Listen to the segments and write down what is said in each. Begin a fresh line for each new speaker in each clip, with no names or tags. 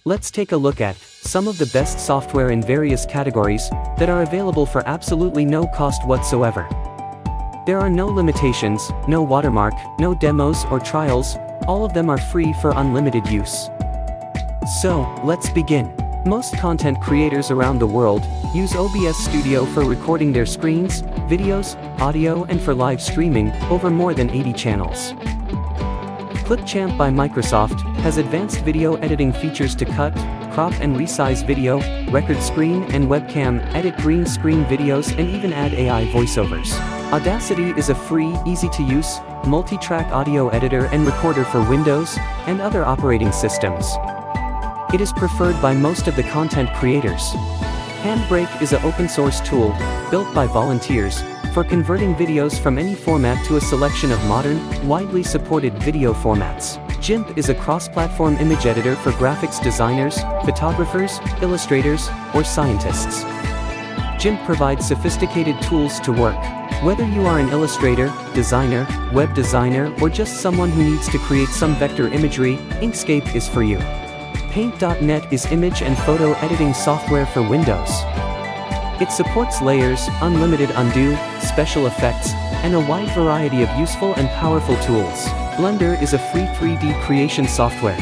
Let's take a look at some of the best software in various categories that are available for absolutely no cost whatsoever. There are no limitations, no watermark, no demos or trials, all of them are free for unlimited use. So, let's begin. Most content creators around the world use OBS Studio for recording their screens, videos, audio and for live streaming over more than 80 channels. Clipchamp by Microsoft has advanced video editing features to cut, crop and resize video, record screen and webcam, edit green screen videos and even add AI voiceovers. Audacity is a free, easy-to-use, multi-track audio editor and recorder for Windows and other operating systems. It is preferred by most of the content creators. Handbrake is an open-source tool, built by volunteers, for converting videos from any format to a selection of modern, widely supported video formats. GIMP is a cross-platform image editor for graphics designers, photographers, illustrators, or scientists. GIMP provides sophisticated tools to work. Whether you are an illustrator, designer, web designer, or just someone who needs to create some vector imagery, Inkscape is for you. Paint.net is image and photo editing software for Windows. It supports layers, unlimited undo, special effects, and a wide variety of useful and powerful tools. Blender is a free 3D creation software.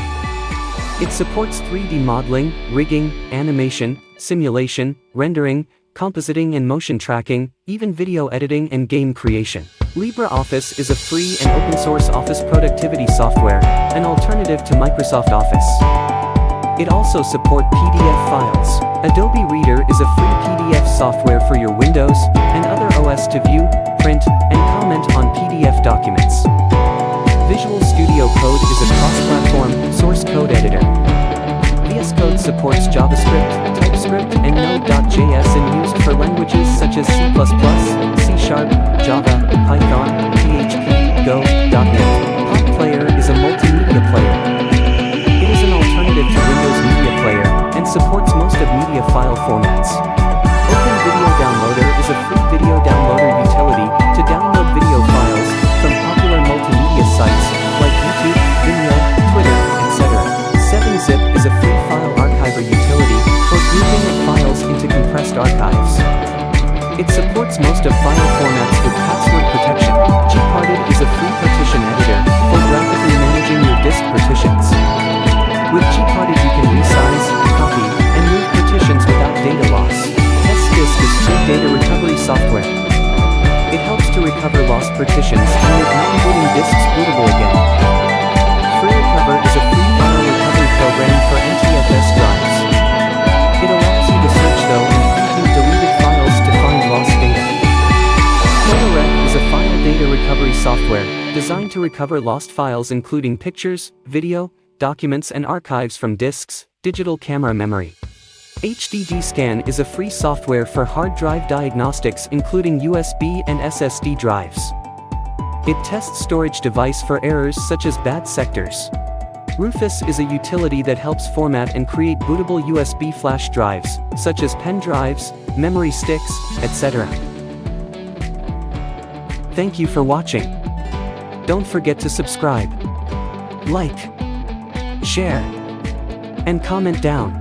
It supports 3D modeling, rigging, animation, simulation, rendering, compositing and motion tracking, even video editing and game creation. LibreOffice is a free and open-source office productivity software, an alternative to Microsoft Office. It also supports PDF files. Adobe Reader is a free PDF software for your Windows and other OS to view, print, and comment on PDF documents. Visual Studio Code is a cross-platform, source code editor. VS Code supports JavaScript, TypeScript, and Node.js and used for languages such as C++, C#, Java, Python, PHP, Go, .NET. Pop Player is a multimedia player. It is an alternative to Windows Media Player, and supports most of media file formats. Open Video Downloader is a free video downloader utility to download video files from popular multimedia sites like YouTube, Vimeo, Twitter, etc. 7-Zip is a free file archiver utility for grouping of files into compressed archives. It supports most of file formats with password protection. Gparted is a free partition editor for graphically managing your disk partitions. With Gparted you can resize, copy, and move partitions without data loss. TestDisk is free data recovery software. It helps to recover lost partitions and make non-booting disks bootable again. FreeRecover is a free file recovery program for NTFS drives. It allows you to search though and preview deleted files to find lost data. PhotoRec is a file data recovery software designed to recover lost files including pictures, video, documents and archives from disks, digital camera memory. HDD Scan is a free software for hard drive diagnostics including USB and SSD drives. It tests storage device for errors such as bad sectors. Rufus is a utility that helps format and create bootable USB flash drives, such as pen drives, memory sticks, etc. Thank you for watching. Don't forget to subscribe, like, share, and comment down.